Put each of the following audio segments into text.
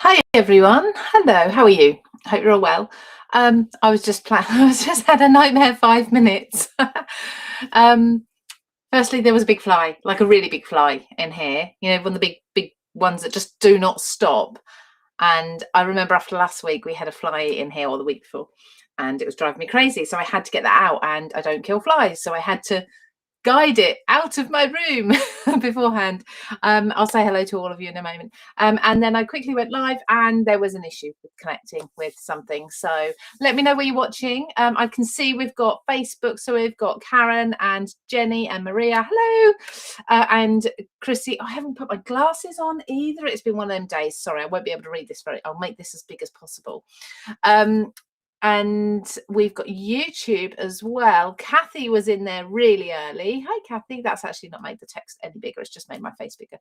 Hi everyone. Hello. How are you? Hope you're all well. I was just I was just had a nightmare 5 minutes. um, Firstly, there was a big fly, like a really big fly in here. You know, one of the big ones that just do not stop. And I remember after last week we had a fly in here, or the week before, and it was driving me crazy. So I had to get that out. And I don't kill flies, so I had to guide it out of my room beforehand. I'll say hello to all of you in a moment. And then I quickly went live and there was an issue with connecting with something. So let me know where you're watching. I can see we've got Facebook. So we've got Karen and Jenny and Maria. Hello. And Chrissy. I haven't put my glasses on either. It's been one of them days. Sorry, I won't be able to read this I'll make this as big as possible. And we've got YouTube as well. Kathy was in there really early. Hi, Kathy. That's actually not made the text any bigger. It's just made my face bigger.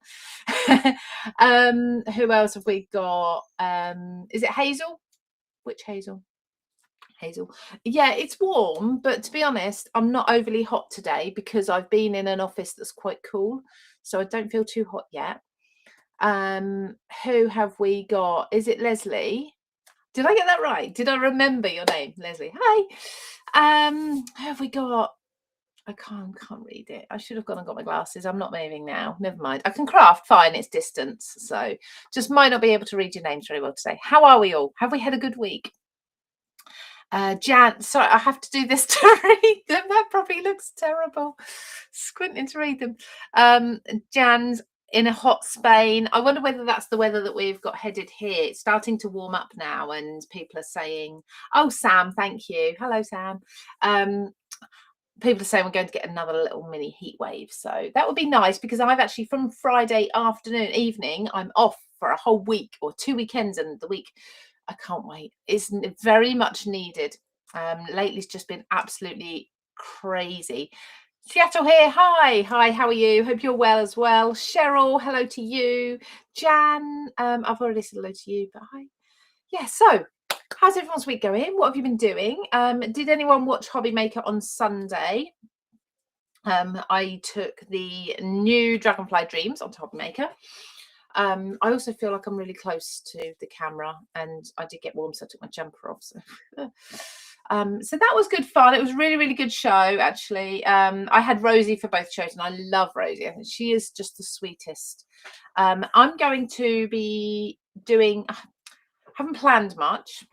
Who else have we got? Is it Hazel? Which Hazel? Hazel. Yeah, it's warm, but to be honest, I'm not overly hot today because I've been in an office that's quite cool. So I don't feel too hot yet. Who have we got? Is it Leslie? Did I get that right? Did I remember your name, Leslie? Hi. Who have we got? I can't read it. I should have gone and got my glasses. I'm not moving now. Never mind. I can craft fine. It's distance. So just might not be able to read your names very well today. How are we all? Have we had a good week? Jan, sorry, I have to do this to read them. That probably looks terrible. Squinting to read them. Jan's in a hot Spain. I wonder whether that's the weather that we've got headed here. It's starting to warm up now, and people are saying, "Oh, Sam, thank you. Hello, Sam." People are saying we're going to get another little mini heat wave, so that would be nice because I've actually from Friday afternoon, evening, I'm off for a whole week or 2 weekends, and the week I can't wait. It's very much needed. Lately, it's just been absolutely crazy. Seattle here. Hi. How are you? Hope you're well as well. Cheryl, hello to you. Jan, I've already said hello to you, but hi. Yeah, so how's everyone's week going? What have you been doing? Did anyone watch Hobby Maker on Sunday? I took the new Dragonfly Dreams onto Hobby Maker. I also feel like I'm really close to the camera, and I did get warm, so I took my jumper off. So, so that was good fun. It was a really good show, actually. I had Rosie for both shows, and I love Rosie. I think she is just the sweetest. I'm going to be doing. I haven't planned much.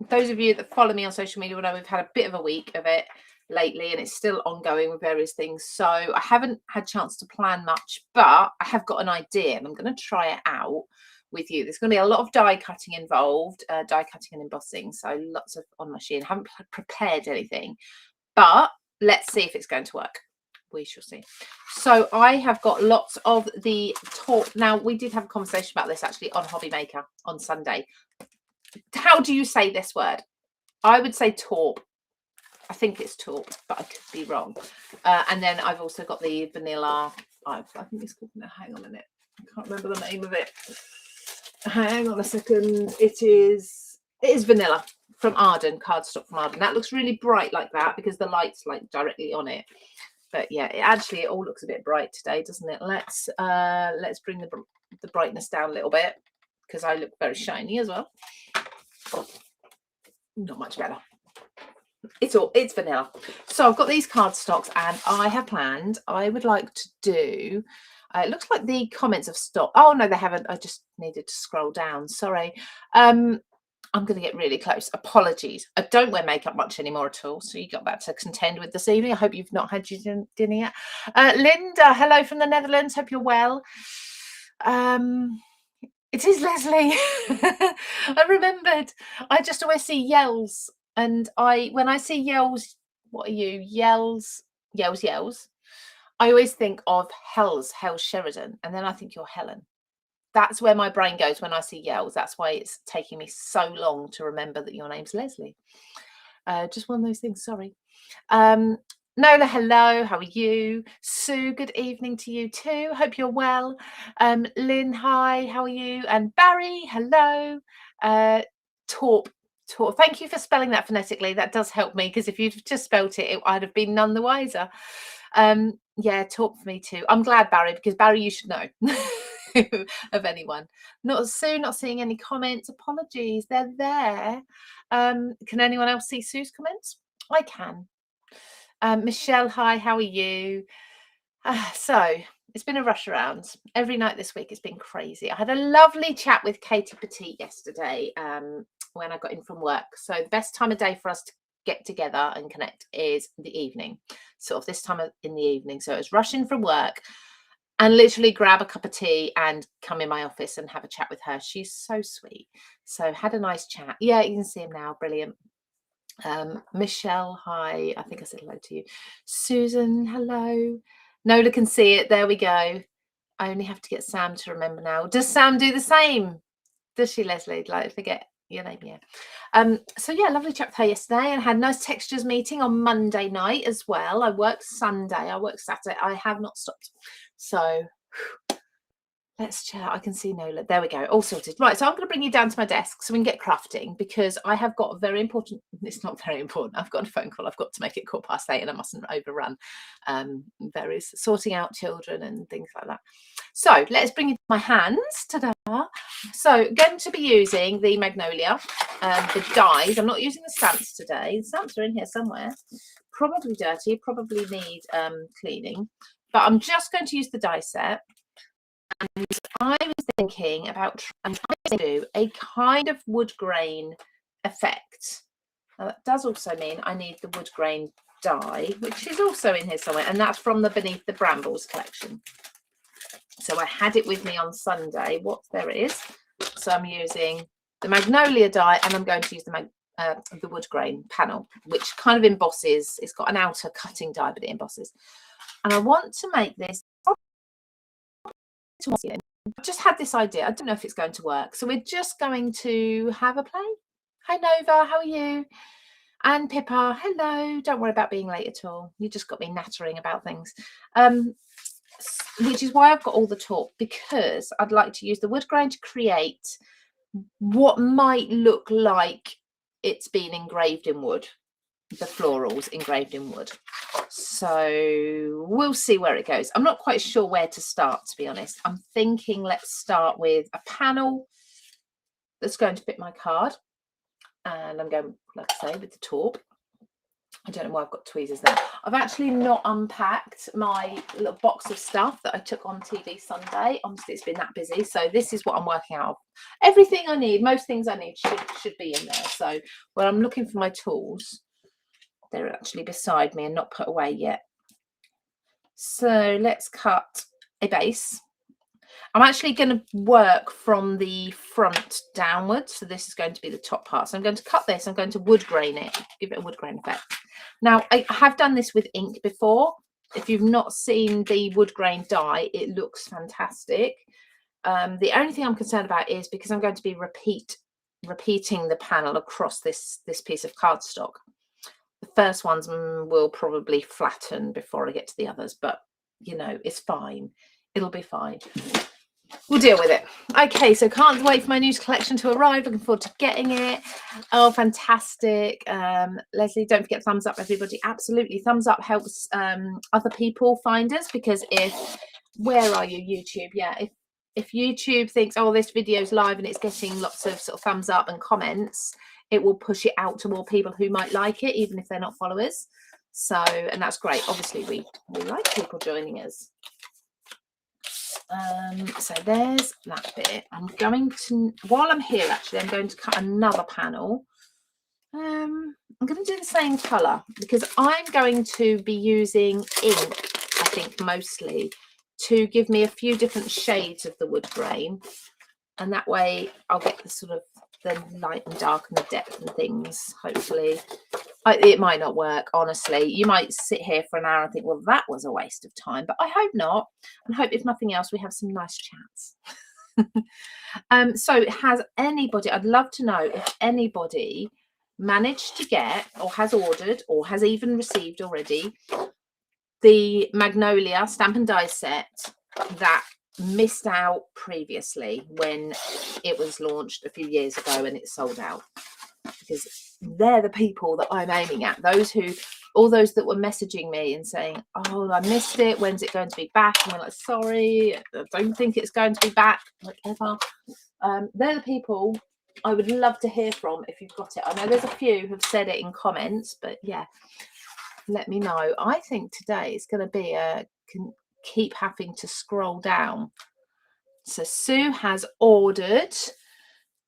Those of you that follow me on social media will know we've had a bit of a week of it lately, and it's still ongoing with various things, so I haven't had a chance to plan much, but I have got an idea and I'm going to try it out with you. There's going to be a lot of die cutting involved, die cutting and embossing, so lots of on machine. I haven't prepared anything, but let's see if it's going to work. We shall see. So I have got lots of the talk. Now, we did have a conversation about this actually on Hobby Maker on Sunday. How do you say this word? I would say taupe. I think it's taupe, but I could be wrong. And then I've also got the vanilla. I think it's called. Hang on a minute. I can't remember the name of it. Hang on a second. It is vanilla from Arden, cardstock from Arden. That looks really bright like that because the light's like directly on it. But yeah, it all looks a bit bright today, doesn't it? Let's bring the brightness down a little bit because I look very shiny as well. Not much better. It's vanilla. So I've got these cardstocks, and I have planned. I would like to do. It looks like the comments have stopped. Oh no, they haven't. I just needed to scroll down. Sorry. I'm going to get really close. Apologies. I don't wear makeup much anymore at all, so you got that to contend with this evening. I hope you've not had your dinner yet. Linda, hello from the Netherlands. Hope you're well. It is Leslie. I remembered. I just always see yells. And when I see yells, what are you? Yells. I always think of Hell Sheridan, and then I think you're Helen. That's where my brain goes when I see yells. That's why it's taking me so long to remember that your name's Leslie. Just one of those things. Sorry. Nola, hello. How are you? Sue, good evening to you too. Hope you're well. Lynn, hi. How are you? And Barry, hello. Taupe. Thank you for spelling that phonetically. That does help me, because if you'd just spelt it, I'd have been none the wiser. Yeah, taupe for me too. I'm glad, Barry, because Barry, you should know. of anyone. Not seeing any comments. Apologies, they're there. Can anyone else see Sue's comments? I can. Michelle, hi, how are you? So it's been a rush around every night this week. It's been crazy. I had a lovely chat with Katie Petit yesterday when I got in from work. So the best time of day for us to get together and connect is the evening, sort of this time in the evening. So I was rushing from work and literally grab a cup of tea and come in my office and have a chat with her. She's so sweet. So had a nice chat. Yeah, you can see him now. Brilliant. Michelle, hi. I think I said hello to you. Susan, hello. Nola can see it. There we go. I only have to get Sam to remember now. Does Sam do the same? Does she, Leslie? Like, forget your name, yeah. So yeah, lovely chat with her yesterday, and had a nice textures meeting on Monday night as well. I worked Sunday, I worked Saturday. I have not stopped. So let's chat. I can see Nola. There we go. All sorted. Right. So I'm going to bring you down to my desk so we can get crafting, because I have got a very important. It's not very important. I've got a phone call. I've got to make it 8:15 and I mustn't overrun. Various sorting out children and things like that. So let's bring you to my hands. Ta-da. So going to be using the Magnolia, the dies. I'm not using the stamps today. The stamps are in here somewhere. Probably dirty. Probably need cleaning. But I'm just going to use the die set. And I was thinking about trying to do a kind of wood grain effect. Now that does also mean I need the wood grain die, which is also in here somewhere, and that's from the Beneath the Brambles collection. So I had it with me on Sunday. What there it is. So I'm using the Magnolia die, and I'm going to use the wood grain panel, which kind of embosses. It's got an outer cutting die, but it embosses. And I want to make this. I've just had this idea. I don't know if it's going to work. So we're just going to have a play. Hi, Nova. How are you? And Pippa. Hello. Don't worry about being late at all. You just got me nattering about things. Which is why I've got all the talk, because I'd like to use the wood grain to create what might look like it's been engraved in wood. The florals engraved in wood. So we'll see where it goes. I'm not quite sure where to start, to be honest. I'm thinking let's start with a panel that's going to fit my card, and I'm going, like I say, with the taupe. I don't know why I've got tweezers there. I've actually not unpacked my little box of stuff that I took on TV Sunday. Honestly, it's been that busy. So this is what I'm working out of. Everything I need, most things I need should be in there. So when I'm looking for my tools, they're actually beside me and not put away yet. So let's cut a base. I'm actually going to work from the front downwards. So this is going to be the top part. So I'm going to cut this. I'm going to wood grain it, give it a wood grain effect. Now, I have done this with ink before. If you've not seen the wood grain die, it looks fantastic. The only thing I'm concerned about is because I'm going to be repeating the panel across this piece of cardstock. The first ones will probably flatten before I get to the others, but you know, it's fine. It'll be fine. We'll deal with it. Okay, so can't wait for my news collection to arrive. Looking forward to getting it. Oh, fantastic. Leslie, don't forget thumbs up, everybody. Absolutely. Thumbs up helps other people find us, because where are you, YouTube? Yeah, if YouTube thinks, oh, this video's live and it's getting lots of sort of thumbs up and comments, it will push it out to more people who might like it, even if they're not followers. So, and that's great. Obviously, we like people joining us. So there's that bit. I'm going to, while I'm here, actually, I'm going to cut another panel. I'm going to do the same colour, because I'm going to be using ink, I think, mostly, to give me a few different shades of the wood grain. And that way I'll get the sort of the light and dark and the depth and things, hopefully. It might not work, honestly. You might sit here for an hour and think, well, that was a waste of time, but I hope not. And hope, if nothing else, we have some nice chats. So has anybody, I'd love to know if anybody managed to get, or has ordered, or has even received already, the Magnolia stamp and die set that missed out previously when it was launched a few years ago and it sold out. Because they're the people that I'm aiming at, those who all those that were messaging me and saying, oh, I missed it, when's it going to be back? And we're like, sorry, I don't think it's going to be back, whatever. They're the people I would love to hear from if you've got it. I know there's a few who've said it in comments, but yeah, let me know. I think today is going to be keep having to scroll down. So Sue has ordered.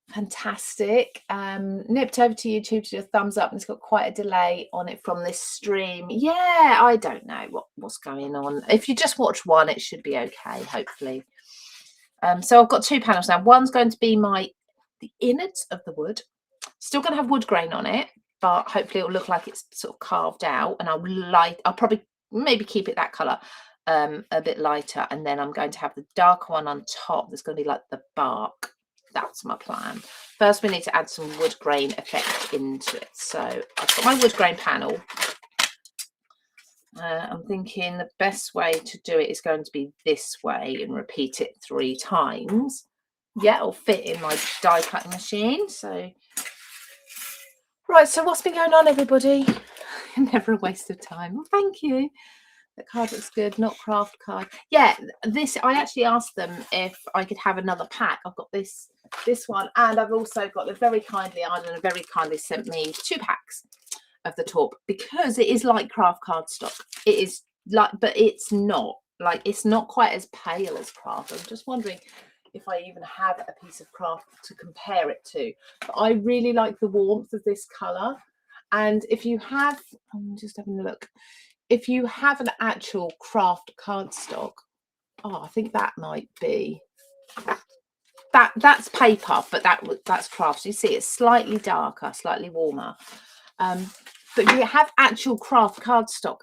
Fantastic. Nipped over to YouTube to do a thumbs up, and it's got quite a delay on it from this stream. Yeah, I don't know what's going on. If you just watch one, it should be okay, hopefully. So I've got 2 panels now. One's going to be the innards of the wood. Still going to have wood grain on it, but hopefully it'll look like it's sort of carved out. And I'll probably maybe keep it that colour, a bit lighter. And then I'm going to have the darker one on top. That's going to be like the bark. That's my plan. First, we need to add some wood grain effect into it. So I've got my wood grain panel. I'm thinking the best way to do it is going to be this way and repeat it 3 times. Yeah, it'll fit in my die cutting machine. So, right, so what's been going on, everybody? Never a waste of time. Well, thank you. The card looks good, not craft card. Yeah, I actually asked them if I could have another pack. I've got this one, and I've also got the very kindly sent me 2 packs of the taupe, because it is like craft cardstock. It is like, but it's not quite as pale as craft. I'm just wondering if I even have a piece of craft to compare it to. But I really like the warmth of this colour. And if you have, I'm just having a look. If you have an actual craft cardstock, I think that might be that's paper, but that's craft. So you see, it's slightly darker, slightly warmer. But if you have actual craft cardstock,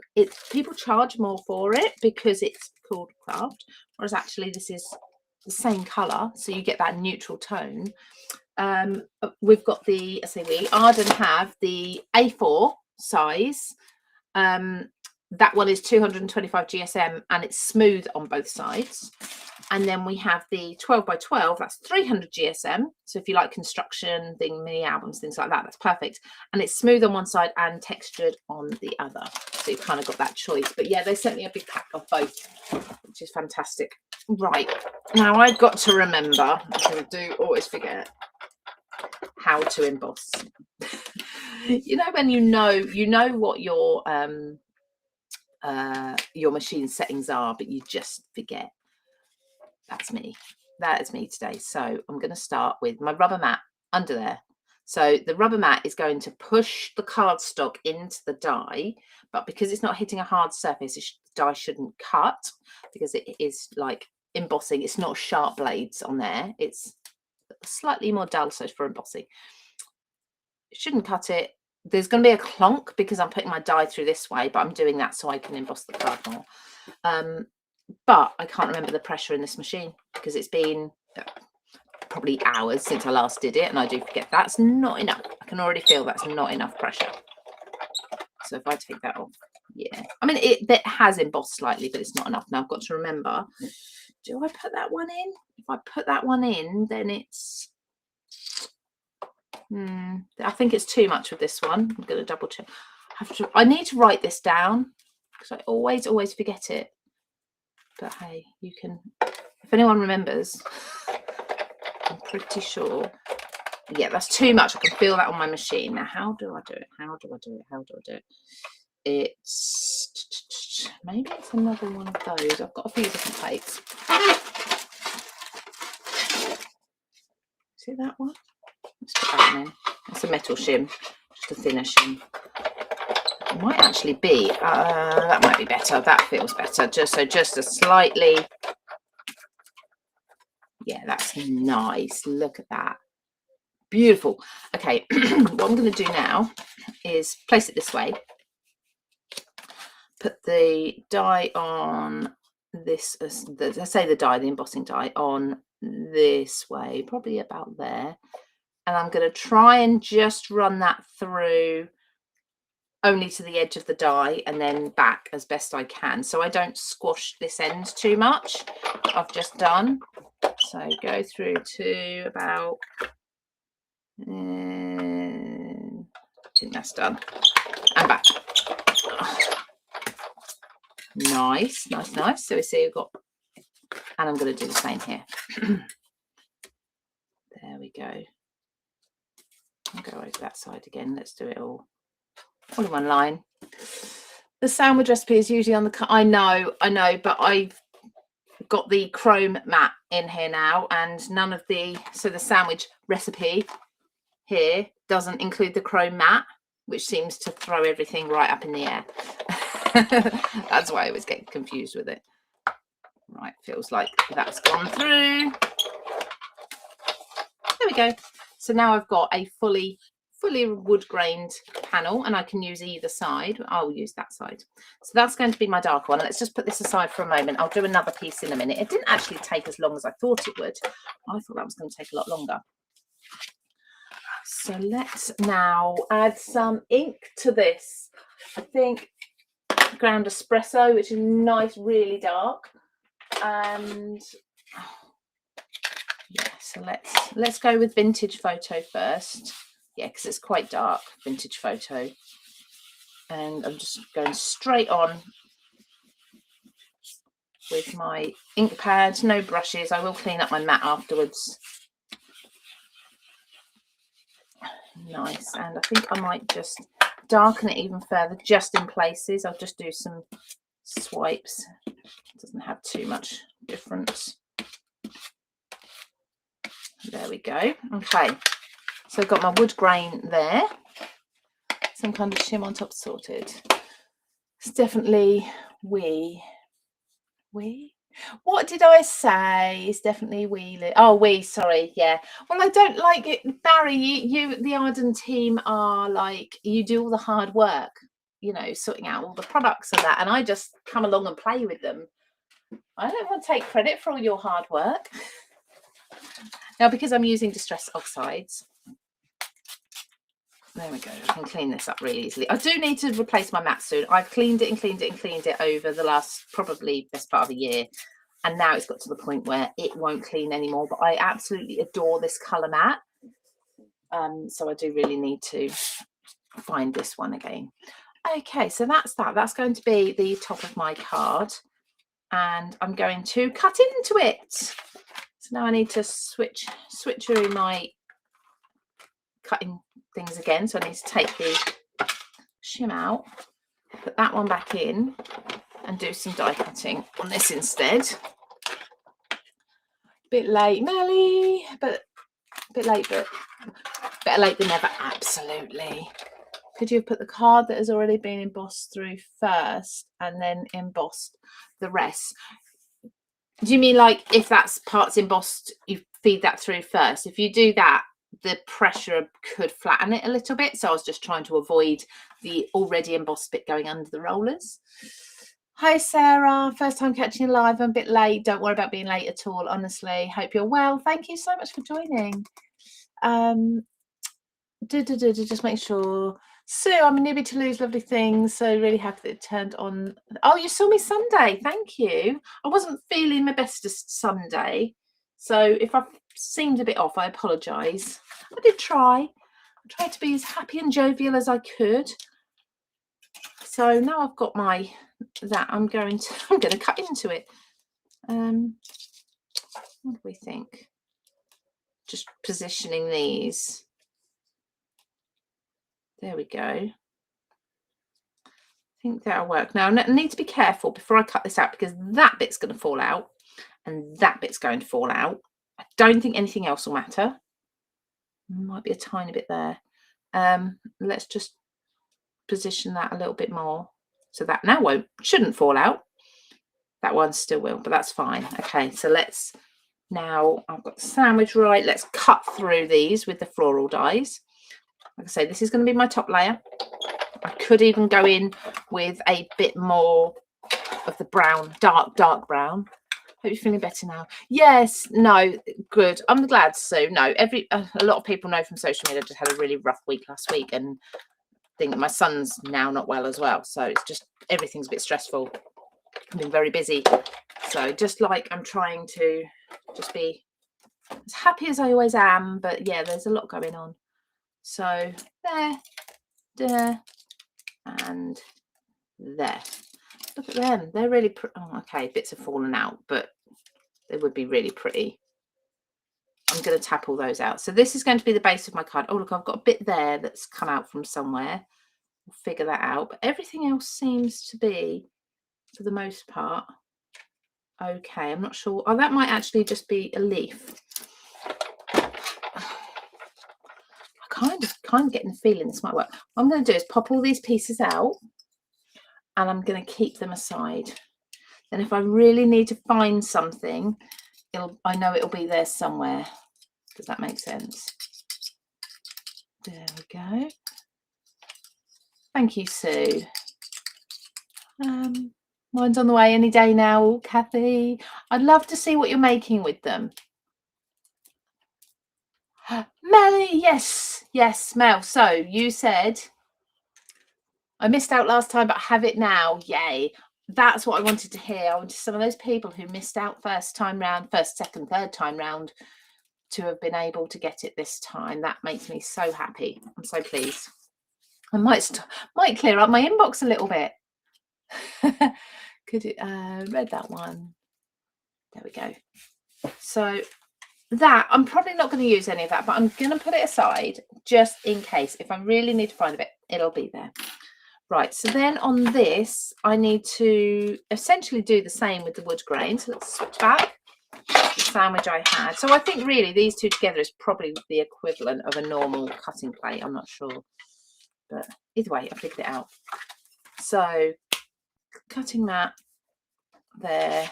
people charge more for it because it's called craft, whereas actually this is the same colour, so you get that neutral tone. We've got Arden have the A4 size. That one is 225 GSM and it's smooth on both sides. And then we have the 12 by 12, that's 300 GSM. So if you like construction, mini albums, things like that, that's perfect. And it's smooth on one side and textured on the other. So you've kind of got that choice. But yeah, they sent me a big pack of both, which is fantastic. Right, now I've got to remember, I do always forget, how to emboss. You know, when you know what your machine settings are, but you just forget. That's me. That is me today. So I'm going to start with my rubber mat under there. So the rubber mat is going to push the cardstock into the die, but because it's not hitting a hard surface, the die shouldn't cut, because it is like embossing. It's not sharp blades on there. It's slightly more dull, so for embossing. It shouldn't cut it. There's going to be a clonk because I'm putting my die through this way, but I'm doing that so I can emboss the card more. But I can't remember the pressure in this machine because it's been probably hours since I last did it, and I do forget. That's not enough. I can already feel that's not enough pressure. So if I take that off, yeah. I mean, it has embossed slightly, but it's not enough. Now I've got to remember, do I put that one in? If I put that one in, then it's... I think it's too much of this one. I'm going to double check. I need to write this down because I always forget it. But hey, you can, if anyone remembers, I'm pretty sure. Yeah, that's too much. I can feel that on my machine. Now, how do I do it? How do I do it? It's, maybe it's another one of those. I've got a few different plates. See that one? Let's put that one in. That's a metal shim, just a thinner shim. It might actually be, that might be better. That feels better. Just a slightly, yeah, that's nice. Look at that. Beautiful. Okay, what I'm going to do now is place it this way. Put the die on this, let's say the embossing die on this way, probably about there. And I'm going to try and just run that through only to the edge of the die and then back as best I can, so I don't squash this end too much that I've just done. So go through to about, I think that's done, and back. Nice. So we see we've got, and I'm going to do the same here. There we go. I'll go over that side again. Let's do it all in one line. The sandwich recipe is usually on the I know, but I've got the chrome mat in here now, and none of the sandwich recipe here doesn't include the chrome mat, which seems to throw everything right up in the air. That's why I always get confused with it. Right, feels like that's gone through. There we go. So now I've got a fully wood grained panel, and I can use either side. I'll use that side. So that's going to be my dark one. Let's just put this aside for a moment. I'll do another piece in a minute. It didn't actually take as long as I thought it would. I thought that was going to take a lot longer. So let's now add some ink to this. I think ground espresso, which is nice, really dark. And yeah, so let's go with vintage photo first. Yeah, because it's quite dark, vintage photo. And I'm just going straight on with my ink pad, no brushes. I will clean up my mat afterwards. Nice. And I think I might just darken it even further, just in places. I'll just do some swipes. It doesn't have too much difference. There we go. Okay. So I've got my wood grain there. Some kind of shim on top sorted. It's definitely wee. What did I say? It's definitely wee. Oh, wee, sorry. Yeah. Well, I don't like it. Barry, you, the Arden team are like, you do all the hard work, you know, sorting out all the products and that. And I just come along and play with them. I don't want to take credit for all your hard work. Now, because I'm using Distress Oxides, there we go. I can clean this up really easily. I do need to replace my mat soon. I've cleaned it over the last probably best part of a year. And now it's got to the point where it won't clean anymore. But I absolutely adore this colour mat. So I do really need to find this one again. Okay, so that's that. That's going to be the top of my card. And I'm going to cut into it. So now I need to switch through my cutting things again. So I need to take the shim out, put that one back in, and do some die cutting on this instead. Bit late, Melly, but a bit late, but better late than never. Absolutely. Could you have put the card that has already been embossed through first and then embossed the rest? Do you mean like if that's parts embossed, you feed that through first? If you do that, the pressure could flatten it a little bit. So I was just trying to avoid the already embossed bit going under the rollers. Hi, Sarah. First time catching you live. I'm a bit late. Don't worry about being late at all, honestly. Hope you're well. Thank you so much for joining. Just make sure. Sue, I'm a newbie to Lose Lovely Things, so really happy that it turned on. Oh, you saw me Sunday. Thank you. I wasn't feeling my bestest Sunday, so if I've seemed a bit off, I apologise. I did try. I tried to be as happy and jovial as I could. So now I've got my I'm going to cut into it. What do we think? Just positioning these. There we go. I think that'll work. Now, I need to be careful before I cut this out because that bit's going to fall out and that bit's going to fall out. I don't think anything else will matter. Might be a tiny bit there. Let's just position that a little bit more so that now shouldn't fall out. That one still will, but that's fine. Okay, so let's now, I've got the sandwich right. Let's cut through these with the floral dies. Like I say, this is going to be my top layer. I could even go in with a bit more of the brown, dark brown. Hope you're feeling better now. Yes, no, good. I'm glad, Sue. No, a lot of people know from social media I just had a really rough week last week, and I think that my son's now not well as well. So it's just everything's a bit stressful. I've been very busy. So just like I'm trying to just be as happy as I always am, but yeah, there's a lot going on. So there, and there. Look at them. They're really pretty. Oh, okay, bits have fallen out, but they would be really pretty. I'm going to tap all those out. So this is going to be the base of my card. Oh, look, I've got a bit there that's come out from somewhere. We'll figure that out. But everything else seems to be, for the most part, okay. I'm not sure. Oh, that might actually just be a leaf. I kind of getting the feeling this might work. What I'm going to do is pop all these pieces out, and I'm going to keep them aside. Then if I really need to find something, I know it'll be there somewhere. Does that make sense? There we go. Thank you, Sue. Mine's on the way any day now, Kathy. I'd love to see what you're making with them. Melly, yes, Mel. So you said I missed out last time, but I have it now. Yay. That's what I wanted to hear. I wanted some of those people who missed out first, second, third time round to have been able to get it this time. That makes me so happy. I'm so pleased. I might clear up my inbox a little bit. Could it read that one? There we go. So that I'm probably not going to use any of that, but I'm going to put it aside just in case. If I really need to find a bit, it'll be there. Right, so then on this, I need to essentially do the same with the wood grain. So let's switch back the sandwich I had. So I think really these two together is probably the equivalent of a normal cutting plate. I'm not sure, but either way, I figured it out. So cutting that there,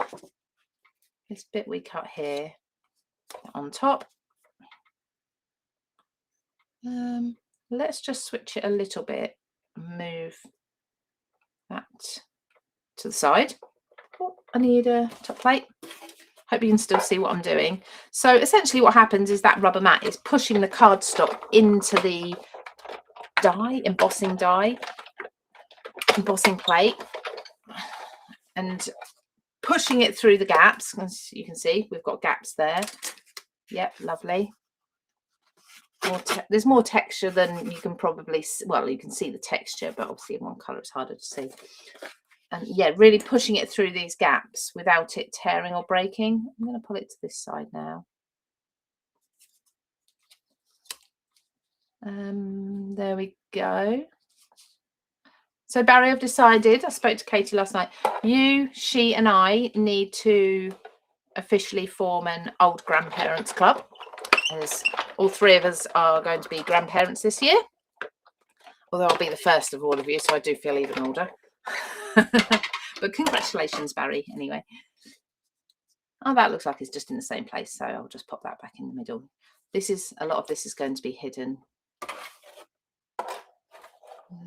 this bit we cut here on top. Let's just switch it a little bit. Move that to the side. Oh, I need a top plate. Hope you can still see what I'm doing. So essentially what happens is that rubber mat is pushing the cardstock into the embossing plate, and pushing it through the gaps. As you can see, we've got gaps there. Yep, lovely. There's more texture than you can probably, well, you can see the texture, but obviously in one colour it's harder to see. And yeah, really pushing it through these gaps without it tearing or breaking. I'm going to pull it to this side now. There we go. So Barry, I've decided, I spoke to Katie last night, you, she and I need to officially form an old grandparents club, as all three of us are going to be grandparents this year. Although I'll be the first of all of you, so I do feel even older. But congratulations, Barry, anyway. Oh, that looks like it's just in the same place, so I'll just pop that back in the middle. A lot of this is going to be hidden.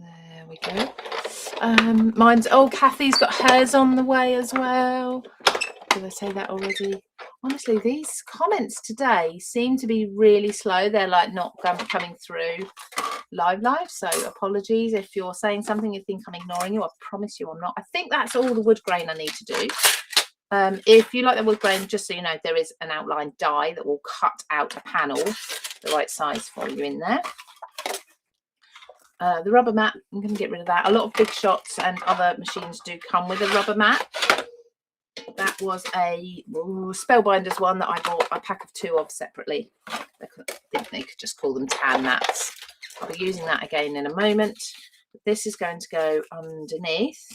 There we go. Kathy's got hers on the way as well. Did I say that already? Honestly, these comments today seem to be really slow. They're like not coming through live, so apologies if you're saying something you think I'm ignoring you. I promise you I'm not. I think that's all the wood grain I need to do. If you like the wood grain, just so you know, there is an outline die that will cut out a panel the right size for you in there. The rubber mat, I'm going to get rid of that. A lot of Big Shots and other machines do come with a rubber mat. That was a Spellbinders one that I bought a pack of 2 of separately. I think they could just call them tan mats. I'll be using that again in a moment. But this is going to go underneath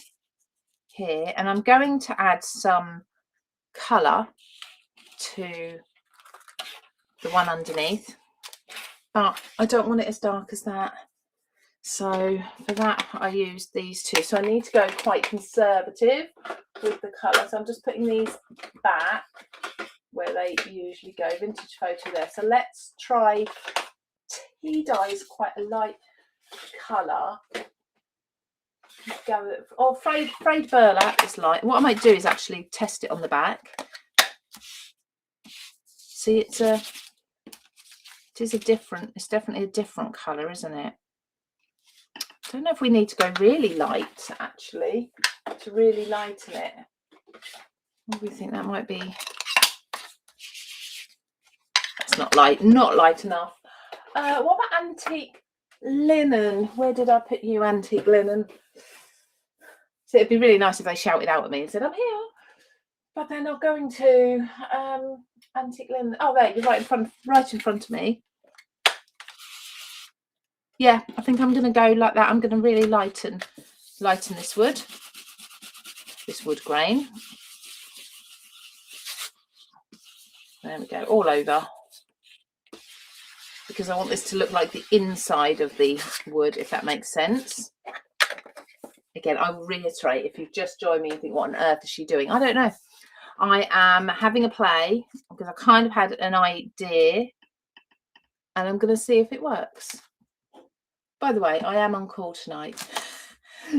here, and I'm going to add some colour to the one underneath, but I don't want it as dark as that. So for that, I used these 2. So I need to go quite conservative with the colour. So I'm just putting these back where they usually go. Vintage photo there. So let's try tea dye is quite a light colour. Frayed burlap is light. What I might do is actually test it on the back. See, it's definitely a different colour, isn't it? I don't know if we need to go really light, actually, to really lighten it. What do we think that might be? That's not light enough. What about antique linen? Where did I put you, antique linen? So it'd be really nice if they shouted out at me and said, I'm here. But they're not going to. Antique linen. Oh, there, you're right in front of me. Yeah, I think I'm going to go like that. I'm going to really lighten this wood grain. There we go, all over. Because I want this to look like the inside of the wood, if that makes sense. Again, I will reiterate, if you've just joined me and think, what on earth is she doing? I don't know. I am having a play because I kind of had an idea and I'm going to see if it works. By the way, I am on call tonight.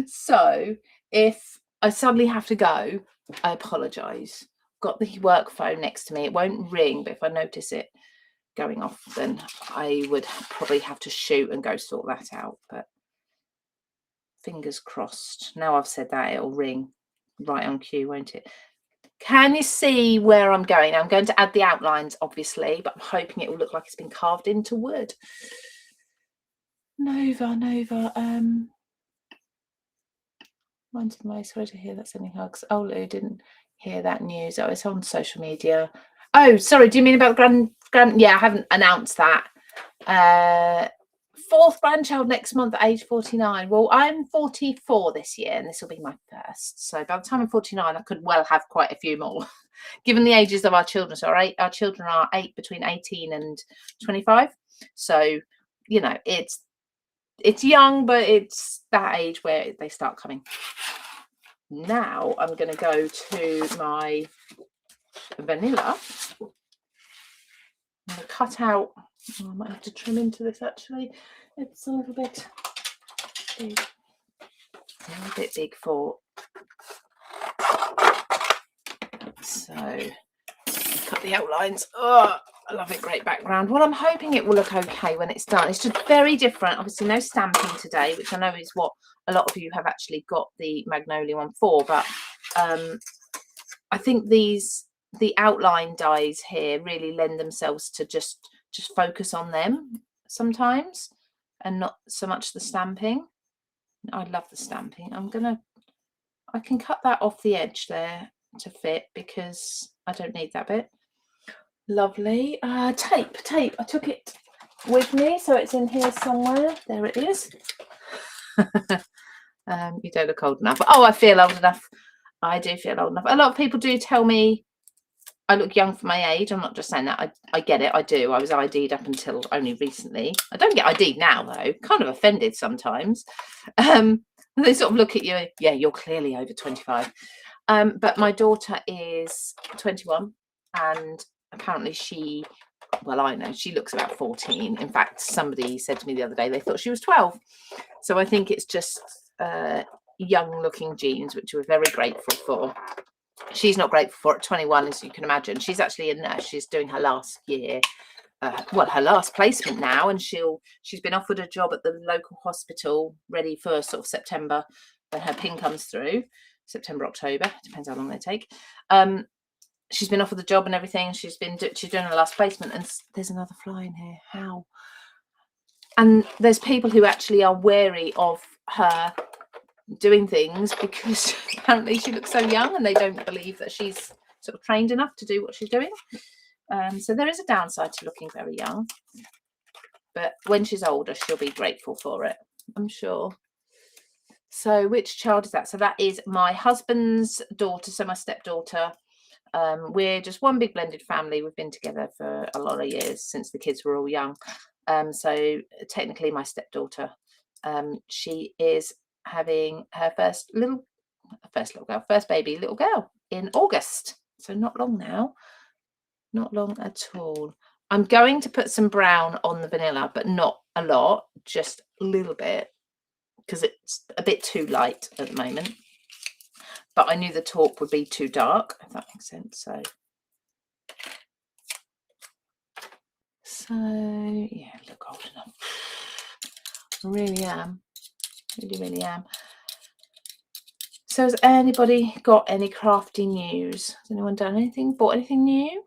So if I suddenly have to go, I apologise. Got the work phone next to me. It won't ring, but if I notice it going off, then I would probably have to shoot and go sort that out. But fingers crossed. Now I've said that, it'll ring right on cue, won't it? Can you see where I'm going? I'm going to add the outlines, obviously, but I'm hoping it will look like it's been carved into wood. Nova. Mine's my sorry to hear that sending hugs. Oh, Lou didn't hear that news. Oh, it's on social media. Oh, sorry. Do you mean about grand? Yeah, I haven't announced that. 4th grandchild next month, age 49. Well, I'm 44 this year, and this will be my first. So by the time I'm 49, I could well have quite a few more, given the ages of our children. So our children are between 18 and 25. So, you know, it's young, but it's that age where they start coming. Now I'm going to go to my vanilla. I'm going to cut out. Oh, I might have to trim into this actually. It's a little bit big. For. So cut the outlines. Oh, I love it. Great background. Well, I'm hoping it will look okay when it's done. It's just very different. Obviously, no stamping today, which I know is what a lot of you have actually got the Magnolia one for. But I think the outline dies here really lend themselves to just focus on them sometimes and not so much the stamping. I love the stamping. I can cut that off the edge there to fit because I don't need that bit. Lovely. Tape. I took it with me, so it's in here somewhere. There it is. You don't look old enough. Oh, I feel old enough. I do feel old enough. A lot of people do tell me I look young for my age. I'm not just saying that. I get it. I do. I was ID'd up until only recently. I don't get ID'd now, though. Kind of offended sometimes. They sort of look at you. Yeah, you're clearly over 25. But my daughter is 21, and apparently I know she looks about 14. In fact, somebody said to me the other day they thought she was 12. So I think it's just young looking genes, which we're very grateful for. She's not grateful for at 21, as you can imagine. She's actually a nurse. She's doing her last year, her last placement now, and she's been offered a job at the local hospital, ready for sort of September when her PIN comes through. September, October, depends how long they take. She's been offered the job and everything. She's doing her last placement, and there's another fly in here. How? And there's people who actually are wary of her doing things because apparently she looks so young, and they don't believe that she's sort of trained enough to do what she's doing. So there is a downside to looking very young, but when she's older, she'll be grateful for it, I'm sure. So which child is that? So that is my husband's daughter, so my stepdaughter. We're just one big blended family. We've been together for a lot of years, since the kids were all young. So technically my stepdaughter. She is having her first baby little girl in August. So not long now. Not long at all. I'm going to put some brown on the vanilla, but not a lot, just a little bit, because it's a bit too light at the moment. But I knew the taupe would be too dark, if that makes sense. So yeah, look old enough. I really am. Really am. So has anybody got any crafty news? Has anyone done anything? Bought anything new?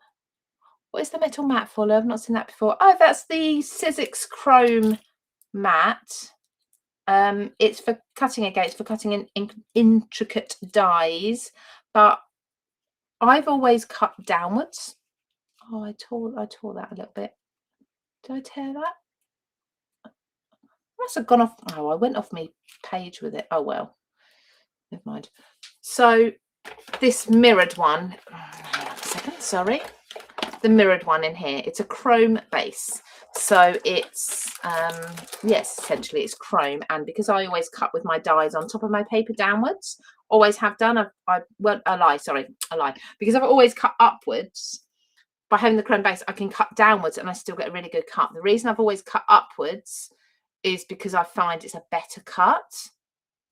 What is the metal mat for, love? I've not seen that before. Oh, that's the Sizzix Chrome mat. It's for cutting again, it's for cutting in intricate dies, but I've always cut downwards. Oh, I tore that a little bit. Did I tear that? Must have gone off. Oh, I went off my page with it. Oh well, never mind. So this mirrored one, hang on a second, sorry. The mirrored one in here, it's a chrome base. So it's, yes, essentially it's chrome. And because I always cut with my dies on top of my paper downwards, always have done, a lie. Because I've always cut upwards, by having the chrome base, I can cut downwards and I still get a really good cut. The reason I've always cut upwards is because I find it's a better cut.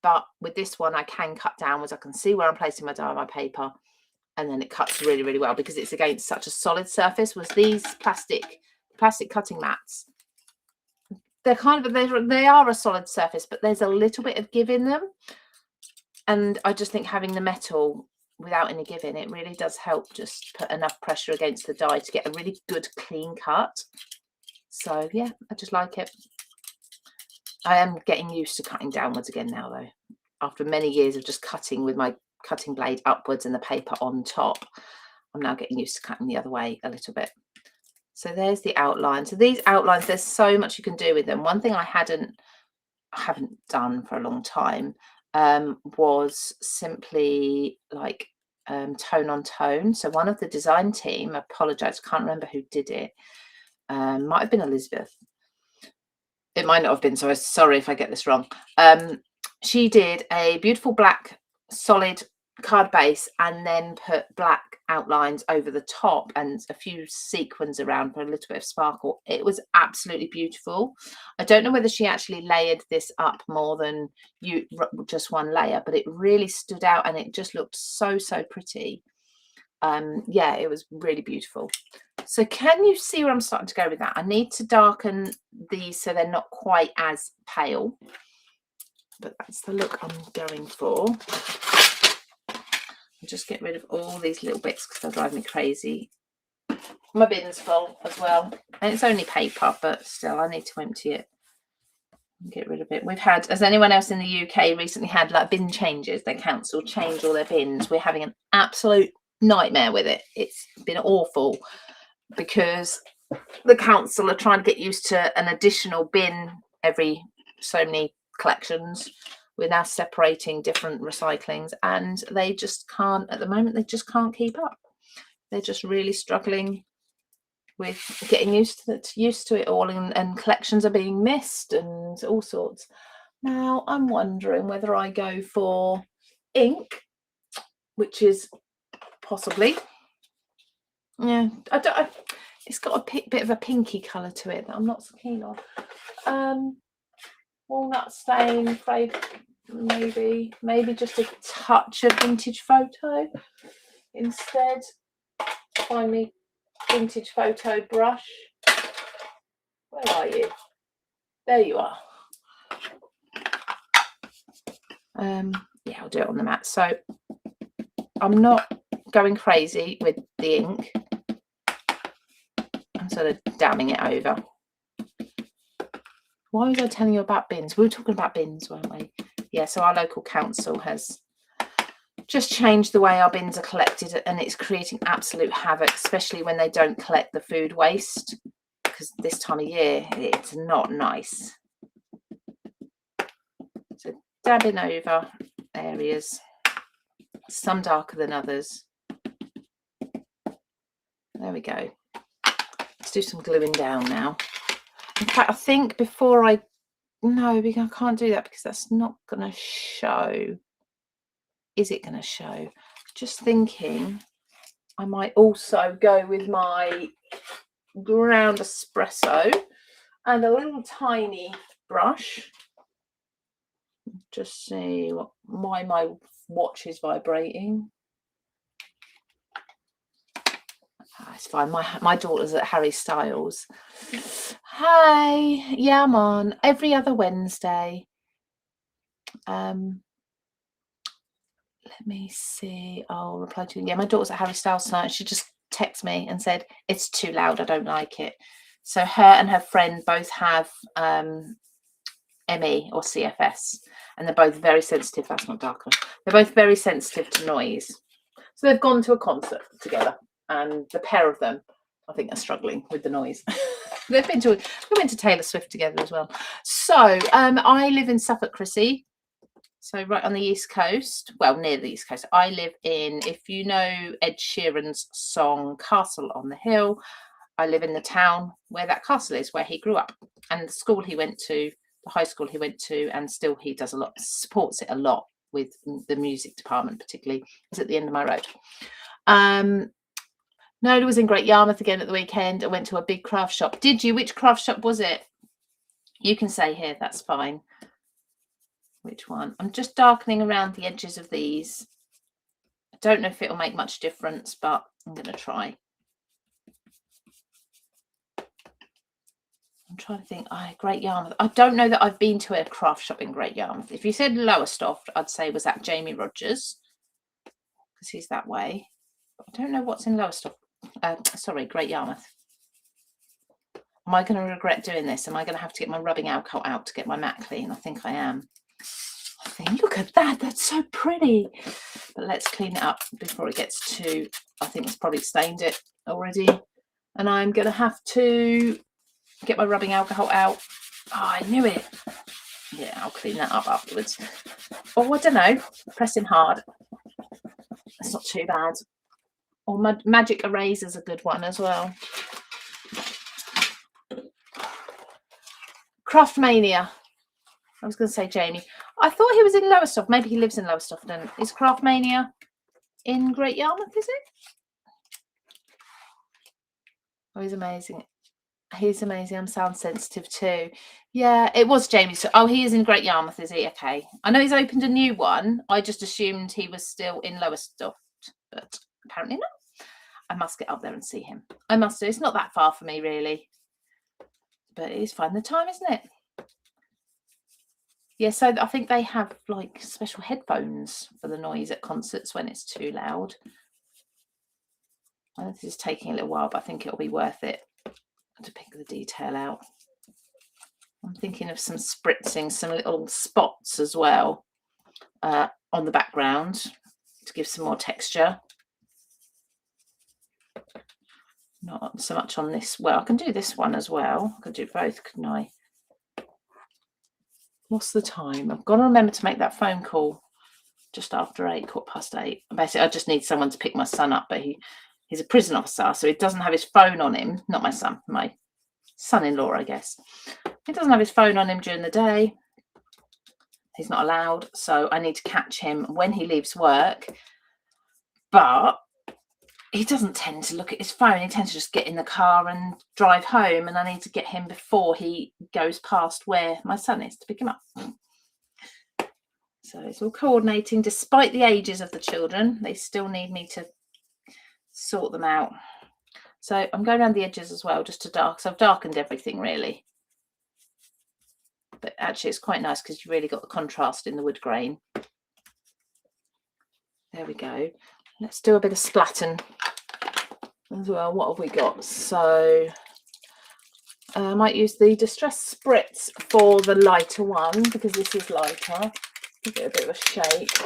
But with this one, I can cut downwards. I can see where I'm placing my die on my paper. And then it cuts really, really well because it's against such a solid surface. Was these plastic cutting mats, they're kind of, they are a solid surface, but there's a little bit of give in them. And I just think having the metal without any give in, it really does help just put enough pressure against the die to get a really good, clean cut. So yeah, I just like it. I am getting used to cutting downwards again now, though. After many years of just cutting with my cutting blade upwards and the paper on top, I'm now getting used to cutting the other way a little bit. So there's the outline. So these outlines, there's so much you can do with them. One thing I haven't done for a long time was simply like tone on tone. So one of the design team, I apologize, can't remember who did it, might have been Elizabeth. It might not have been, so I'm sorry if I get this wrong. She did a beautiful black solid card base and then put black outlines over the top and a few sequins around for a little bit of sparkle. It was absolutely beautiful. I don't know whether she actually layered this up more than just one layer, but it really stood out and it just looked so pretty. Yeah, it was really beautiful. So can you see where I'm starting to go with that? I need to darken these so they're not quite as pale, but that's the look I'm going for. I'll just get rid of all these little bits because they'll drive me crazy. My bin's full as well, and it's only paper, but still I need to empty it and get rid of it. We've had, has anyone else in the UK recently had like bin changes? Their council change all their bins. We're having an absolute nightmare with it. It's been awful because the council are trying to get used to an additional bin every so many collections. We're now separating different recyclings and they just can't, at the moment, they just can't keep up. They're just really struggling with getting used to it all, and collections are being missed and all sorts. Now I'm wondering whether I go for ink, which is possibly, yeah, it's got a bit of a pinky colour to it that I'm not so keen on. Walnut stain, maybe just a touch of vintage photo instead. Find me vintage photo brush. Where are you? There you are. Yeah, I'll do it on the mat. So I'm not going crazy with the ink. I'm sort of dabbing it over. Why was I telling you about bins? We were talking about bins, weren't we? Yeah, so our local council has just changed the way our bins are collected, and it's creating absolute havoc, especially when they don't collect the food waste, because this time of year it's not nice. So dabbing over areas, some darker than others. There we go. Let's do some gluing down now. In fact, I think before I can't do that because that's not going to show. Is it going to show? Just thinking I might also go with my ground espresso and a little tiny brush. Just see why my watch is vibrating. It's fine. My daughter's at Harry Styles. Hi, yeah, I'm on every other Wednesday. Let me see. I'll reply to you. Yeah, my daughter's at Harry Styles tonight. She just texted me and said it's too loud. I don't like it. So her and her friend both have ME or CFS, and they're both very sensitive. That's not dark enough. They're both very sensitive to noise. So they've gone to a concert together, and the pair of them, I think, are struggling with the noise. They went to Taylor Swift together as well. So I live in Suffolk, Chrissy. So right on the East Coast, well, near the East Coast. I live in, if you know Ed Sheeran's song Castle on the Hill, I live in the town where that castle is, where he grew up, and the school he went to, the high school he went to, and still he does a lot, supports it a lot with the music department, particularly, is at the end of my road. Nola was in Great Yarmouth again at the weekend. I went to a big craft shop. Did you? Which craft shop was it? You can say here, that's fine. Which one? I'm just darkening around the edges of these. I don't know if it'll make much difference, but I'm going to try. I'm trying to think. Great Yarmouth. I don't know that I've been to a craft shop in Great Yarmouth. If you said Lowestoft, I'd say was that Jamie Rogers, because he's that way. But I don't know what's in Lowestoft. Sorry, Great Yarmouth. Am I going to regret doing this? Am I going to have to get my rubbing alcohol out to get my mat clean? I think I am. Look at that. That's so pretty. But let's clean it up before it gets too... I think it's probably stained it already. And I'm going to have to get my rubbing alcohol out. Oh, I knew it. Yeah, I'll clean that up afterwards. Oh, I don't know. Pressing hard. It's not too bad. Or magic eraser's a good one as well. Craftmania. I was going to say Jamie. I thought he was in Lowestoft. Maybe he lives in Lowestoft. And is Craftmania in Great Yarmouth, is it? Oh, he's amazing. He's amazing. I'm sound sensitive too. Yeah, it was Jamie. So, oh, he is in Great Yarmouth, is he? Okay. I know he's opened a new one. I just assumed he was still in Lowestoft, but apparently not. I must get up there and see him. I must do. It's not that far for me, really. But it is fun. The time, isn't it? Yeah, so I think they have like special headphones for the noise at concerts when it's too loud. I know this is taking a little while, but I think it'll be worth it to pick the detail out. I'm thinking of some spritzing, some little spots as well on the background to give some more texture. Not so much on this. Well, I can do this one as well. I can do both, couldn't I? What's the time? I've got to remember to make that phone call just after 8, 8:15. Basically, I just need someone to pick my son up, but he's a prison officer, so he doesn't have his phone on him. Not my son, my son-in-law, I guess. He doesn't have his phone on him during the day. He's not allowed, so I need to catch him when he leaves work. But he doesn't tend to look at his phone. He tends to just get in the car and drive home, and I need to get him before he goes past where my son is to pick him up. So it's all coordinating. Despite the ages of the children, they still need me to sort them out. So I'm going around the edges as well, just to dark. So I've darkened everything really. But actually it's quite nice because you've really got the contrast in the wood grain. There we go. Let's do a bit of splatting as well. What have we got? So I might use the Distress Spritz for the lighter one because this is lighter. Give it a bit of a shake.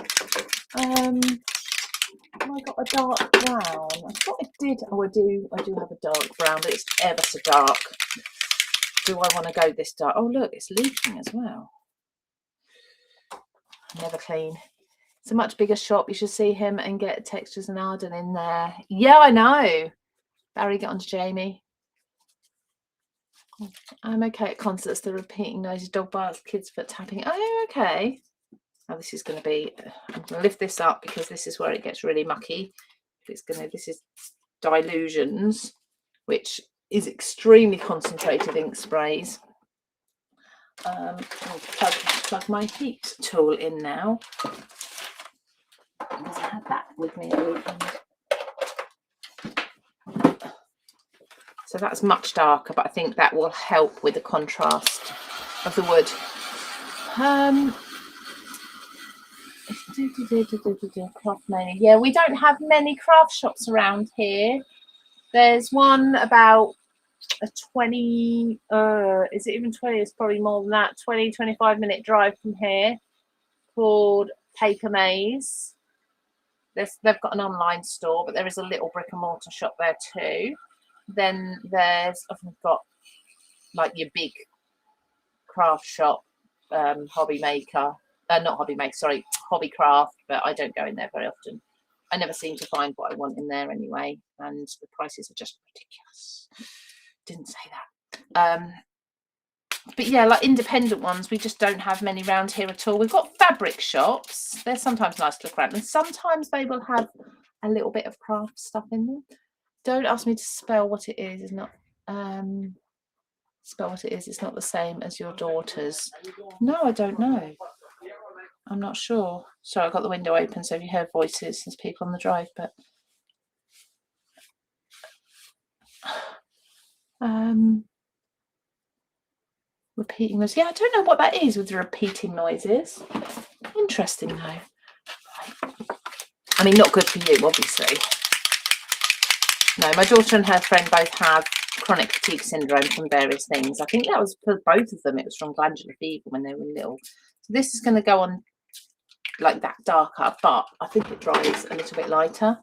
Have I got a dark brown? I thought I did. Oh, I do have a dark brown, but it's ever so dark. Do I want to go this dark? Oh, look, it's leaking as well. Never clean. It's a much bigger shop. You should see him and get Textures and Arden in there. Yeah, I know. Barry, get on to Jamie. I'm okay at concerts. The repeating noisy dog barks, kids foot tapping. Oh, okay. Now this is going to be, I'm going to lift this up because this is where it gets really mucky. This is Dilutions, which is extremely concentrated ink sprays. I'll plug my heat tool in now because I had that with me at the weekend. So that's much darker, but I think that will help with the contrast of the wood. Craftmania. Yeah, we don't have many craft shops around here. There's one about a 20, is it even 20? It's probably more than that. 20-25 minute drive from here, called Paper Maze. They've got an online store, but there is a little brick and mortar shop there too. Then there's, I've got like your big craft shop, hobby maker, not hobby maker, sorry, hobby craft, but I don't go in there very often. I never seem to find what I want in there anyway, and the prices are just ridiculous. Didn't say that. But yeah, like independent ones, we just don't have many around here at all. We've got fabric shops. They're sometimes nice to look around, and sometimes they will have a little bit of craft stuff in them. Don't ask me to spell what it is. It's not spell what it is. It's not the same as your daughter's. No, I don't know. I'm not sure. Sorry, I got the window open, so if you heard voices, there's people on the drive, but repeating noises. Yeah, I don't know what that is with the repeating noises. Interesting though. I mean, not good for you, obviously. No, my daughter and her friend both have chronic fatigue syndrome from various things. I think that was for both of them. It was from glandular fever when they were little. So this is going to go on like that darker, but I think it dries a little bit lighter.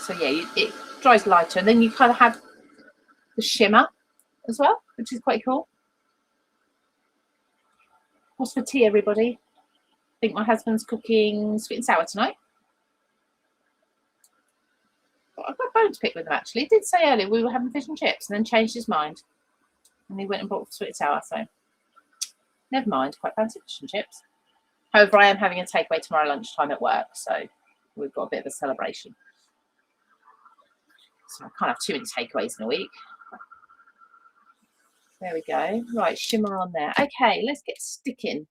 So yeah, it dries lighter, and then you kind of have the shimmer as well, which is quite cool. What's for tea, everybody? I think my husband's cooking sweet and sour tonight. But I've got a bone to pick with him, actually. He did say earlier we were having fish and chips, and then changed his mind, and he went and bought sweet and sour. So never mind, quite fancy fish and chips. However, I am having a takeaway tomorrow lunchtime at work, so we've got a bit of a celebration. So I can't have too many takeaways in a week. There we go. Right, shimmer on there. Okay, let's get sticking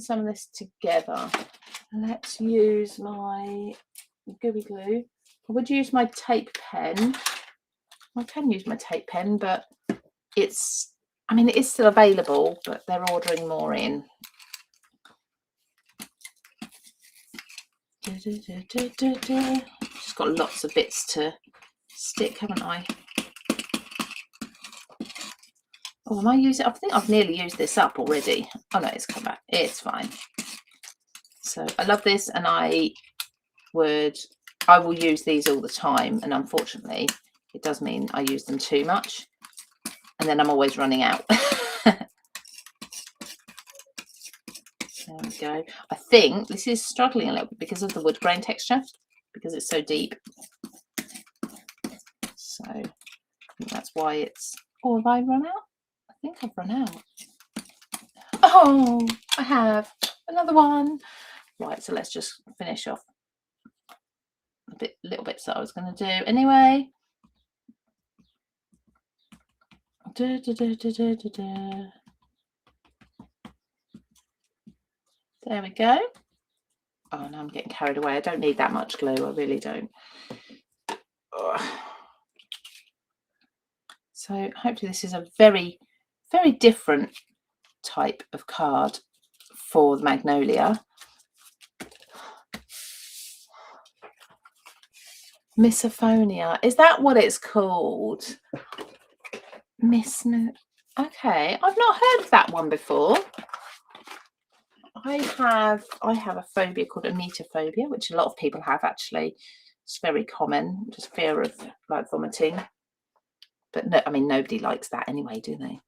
some of this together. Let's use my gooey glue. I would use my tape pen. I can use my tape pen, but it's, I mean, it is still available, but they're ordering more in. Just got lots of bits to stick, haven't I? Oh, am I using? I think I've nearly used this up already. Oh no, it's come back. It's fine. So I love this, and I will use these all the time, and unfortunately it does mean I use them too much, and then I'm always running out. There we go. I think this is struggling a little bit because of the wood grain texture, because it's so deep. So I think that's why it's. Oh, have I run out? I think I've run out. Oh, I have another one. Right, so let's just finish off little bits that I was going to do anyway. There we go. Oh no, I'm getting carried away. I don't need that much glue. I really don't. So hopefully this is a very, very different type of card for the Magnolia. Misophonia. Is that what it's called? Okay, I've not heard of that one before. I have a phobia called emetophobia, which a lot of people have actually. It's very common, just fear of like vomiting. But no, I mean, nobody likes that anyway, do they?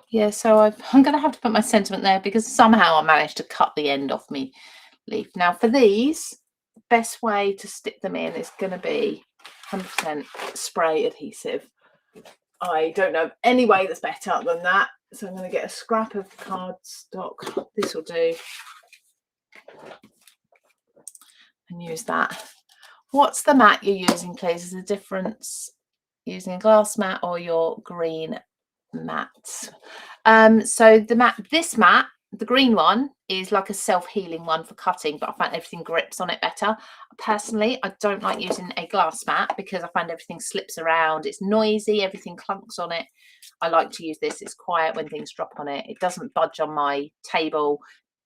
Yeah, so I'm going to have to put my sentiment there because somehow I managed to cut the end off me leaf. Now for these, the best way to stick them in is going to be 100% spray adhesive. I don't know any way that's better than that, so I'm going to get a scrap of cardstock. This will do, and use that. What's the mat you're using, please? Is the difference using a glass mat or your green mat? So this mat, the green one, is like a self-healing one for cutting, but I find everything grips on it better. Personally, I don't like using a glass mat because I find everything slips around. It's noisy, everything clunks on it. I like to use this. It's quiet when things drop on it. It doesn't budge on my table.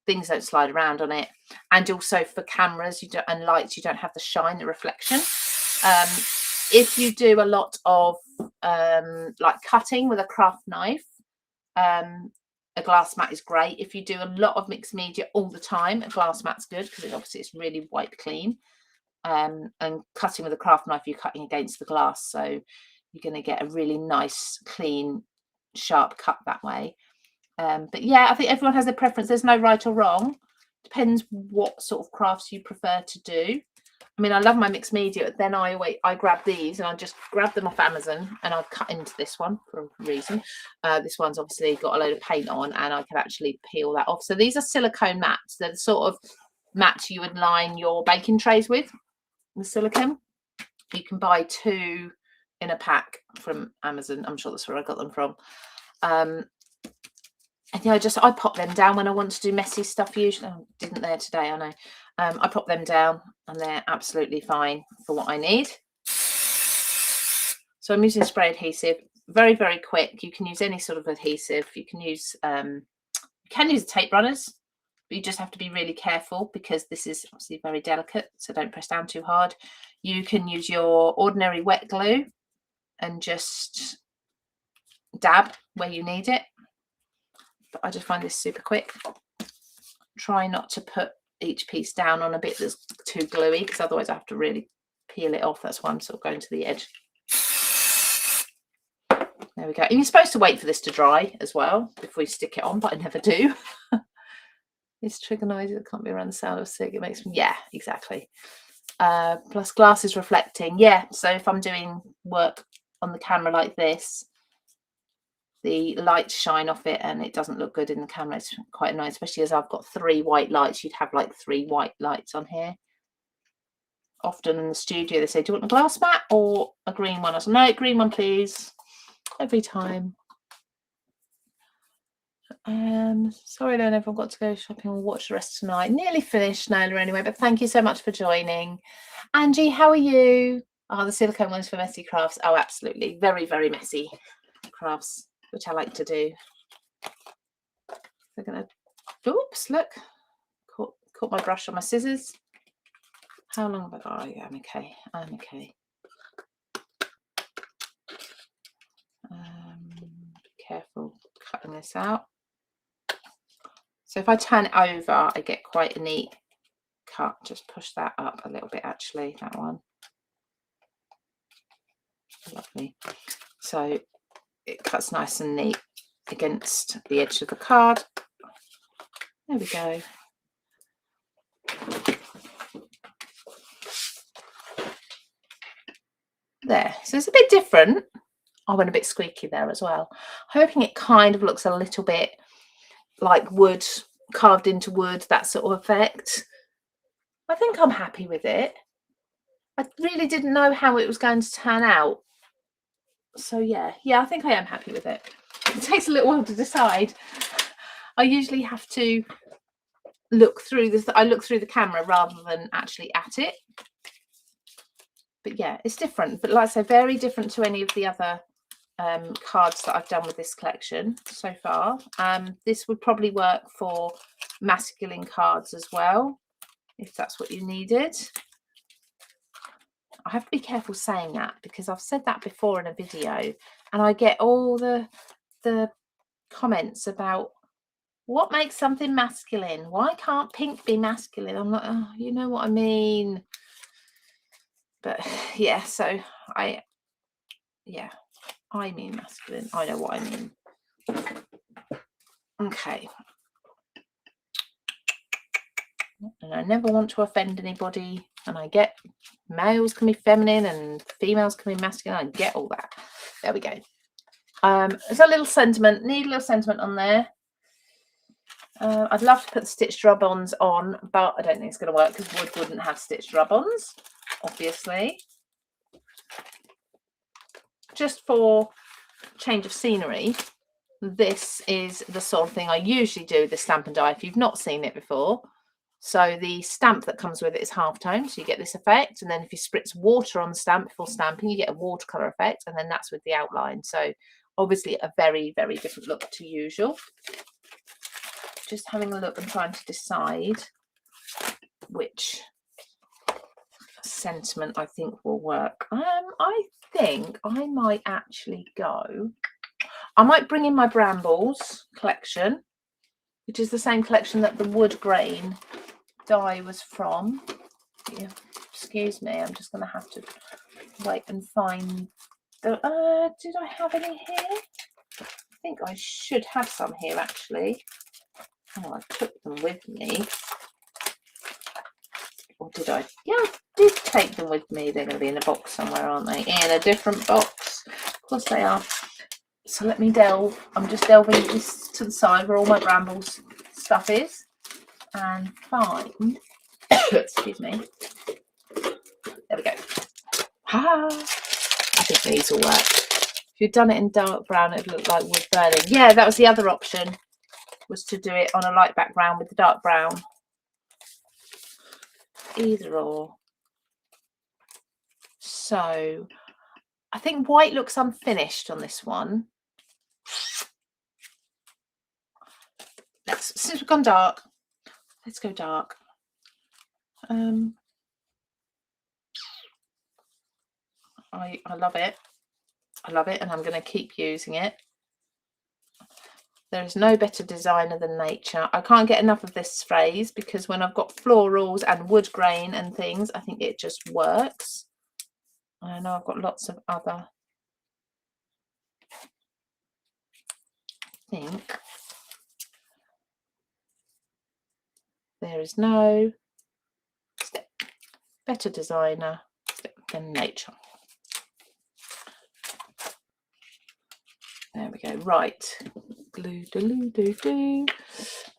things don't slide around on it. And also for cameras and lights, you don't have the shine, the reflection. If you do a lot of like cutting with a craft knife, a glass mat is great. If you do a lot of mixed media all the time, a glass mat's good because obviously it's really white clean. And cutting with a craft knife, you're cutting against the glass, so you're going to get a really nice, clean, sharp cut that way. But yeah, I think everyone has their preference. There's no right or wrong. Depends what sort of crafts you prefer to do. I mean, I love my mixed media, but then I grab these and I just grab them off Amazon and I've cut into this one for a reason. This one's obviously got a load of paint on and I can actually peel that off. So these are silicone mats. They're the sort of mats you would line your baking trays with, the silicone. You can buy 2 in a pack from Amazon. I'm sure that's where I got them from. And yeah, I pop them down when I want to do messy stuff usually. I didn't there today, I know. I pop them down and they're absolutely fine for what I need. So I'm using spray adhesive, very, very quick. You can use any sort of adhesive. You can use tape runners, but you just have to be really careful because this is obviously very delicate, so don't press down too hard. You can use your ordinary wet glue and just dab where you need it. But I just find this super quick. Try not to put each piece down on a bit that's too gluey because otherwise I have to really peel it off. That's why I'm sort of going to the edge. There we go. And you're supposed to wait for this to dry as well before you stick it on, but I never do. It's trigger noisy. It can't be around the sound of sig. It makes me, yeah, exactly. Plus glass is reflecting. Yeah, so if I'm doing work on the camera like this, the lights shine off it and it doesn't look good in the camera. It's quite annoying, especially as I've got 3 white lights. You'd have like 3 white lights on here. Often in the studio they say, do you want a glass mat or a green one? I said, no, green one please, every time. Sorry, then everyone got to go shopping and watch the rest tonight. Nearly finished, Nola, anyway, but thank you so much for joining. Angie, how are you? Oh, the silicone ones for messy crafts. Oh, absolutely. Very, very messy crafts, which I like to do. They're gonna, oops, look, caught my brush on my scissors. How long have I got? Oh, yeah, I'm okay. I'm okay. Be careful cutting this out. So if I turn it over, I get quite a neat cut. Just push that up a little bit, actually, that one. Lovely. So it cuts nice and neat against the edge of the card. There we go. There. So it's a bit different. I went a bit squeaky there as well. Hoping it kind of looks a little bit like wood, carved into wood, that sort of effect. I think I'm happy with it. I really didn't know how it was going to turn out. So yeah, I think I am happy with it. It takes a little while to decide. I usually have to look through this. I look through the camera rather than actually at it. But yeah, it's different. But like I say, very different to any of the other cards that I've done with this collection so far. This would probably work for masculine cards as well, if that's what you needed. I have to be careful saying that because I've said that before in a video and I get all the comments about what makes something masculine. Why can't pink be masculine? I'm like, oh, you know what I mean. But yeah, so I mean masculine. I know what I mean. Okay. And I never want to offend anybody. And I get males can be feminine and females can be masculine. I get all that. There we go. There's a little sentiment. Need a little sentiment on there. I'd love to put the stitched rub-ons on, but I don't think it's going to work because wood wouldn't have stitched rub-ons, obviously. Just for change of scenery, this is the sort of thing I usually do, the stamp and die, if you've not seen it before. So the stamp that comes with it is halftone, so you get this effect. And then if you spritz water on the stamp before stamping, you get a watercolour effect, and then that's with the outline. So obviously a very, very different look to usual. just having a look and trying to decide which sentiment I think will work. I think I might actually go. I might bring in my Brambles collection, which is the same collection that the wood grain die was from. Yeah, excuse me, I'm just going to have to wait and find the. Did I have any here? I think I should have some here actually. Oh, I took them with me. Or did I? Yeah, I did take them with me. They're going to be in a box somewhere, aren't they? In a different box. Of course they are. So let me delve. I'm just delving this to the side where all my Brambles stuff is. And find. Excuse me. There we go. Ha! I think these will work. If you'd done it in dark brown, it would look like wood burning. Yeah, that was the other option, was to do it on a light background with the dark brown. Either or. So I think white looks unfinished on this one. Since we've gone dark, let's go dark. I love it. I love it, and I'm going to keep using it. There is no better designer than nature. I can't get enough of this phrase because when I've got florals and wood grain and things, I think it just works. I know I've got lots of other. I think there is no better designer than nature. There we go. Right. Glue, do.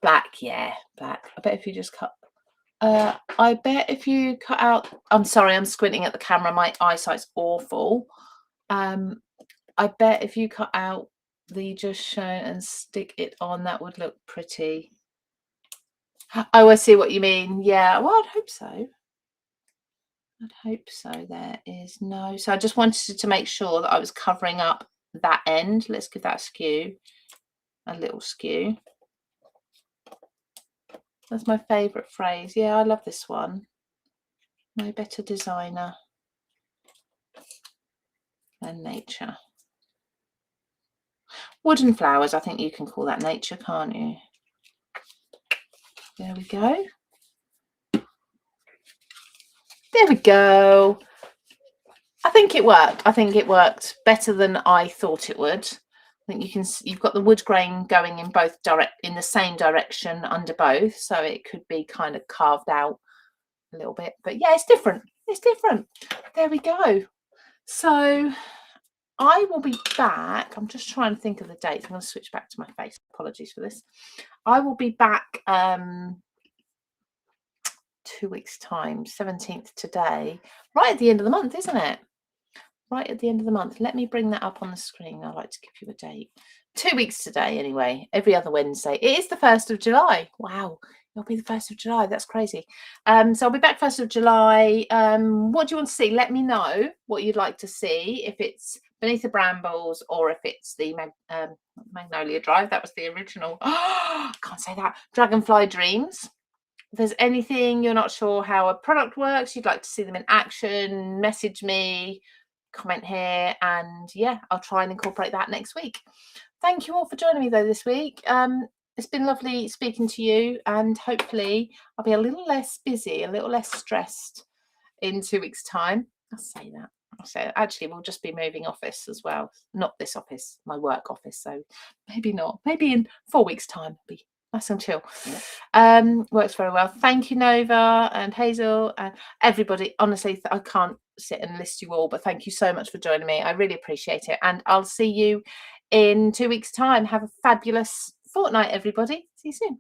Black, yeah, black. I bet if you just cut. I bet if you cut out. I'm sorry, I'm squinting at the camera. My eyesight's awful. I bet if you cut out the just shown and stick it on, that would look pretty. Oh, I see what you mean. Yeah. Well, I'd hope so. I'd hope so. There is no. So I just wanted to make sure that I was covering up that end. Let's give that a skew, a little skew. That's my favourite phrase. Yeah, I love this one. No better designer than nature. Wooden flowers, I think you can call that nature, can't you? There we go. There we go. I think it worked. I think it worked better than I thought it would. I think you've got the wood grain going in the same direction under both, so it could be kind of carved out a little bit. But yeah, it's different. It's different. There we go. So I will be back. I'm just trying to think of the dates. I'm going to switch back to my face. Apologies for this. I will be back 2 weeks' time, 17th today, right at the end of the month, isn't it? Right at the end of the month. Let me bring that up on the screen. I like to give you a date. 2 weeks today, anyway. Every other Wednesday. It is the 1st of July. Wow, it'll be the 1st of July. That's crazy. So I'll be back 1st of July. What do you want to see? Let me know what you'd like to see. If it's Beneath the Brambles or if it's the Magnolia Drive. That was the original. Oh, can't say that. Dragonfly Dreams. If there's anything you're not sure how a product works, you'd like to see them in action, message me, comment here, and yeah, I'll try and incorporate that next week. Thank you all for joining me though this week. It's been lovely speaking to you, and hopefully I'll be a little less busy, a little less stressed in 2 weeks' time. I'll say that. Actually, we'll just be moving office as well. Not this office, my work office. So maybe not. Maybe in 4 weeks' time, it'll be nice and chill. Works very well. Thank you, Nova and Hazel and everybody. Honestly, I can't sit and list you all, but thank you so much for joining me. I really appreciate it. And I'll see you in 2 weeks' time. Have a fabulous fortnight, everybody. See you soon.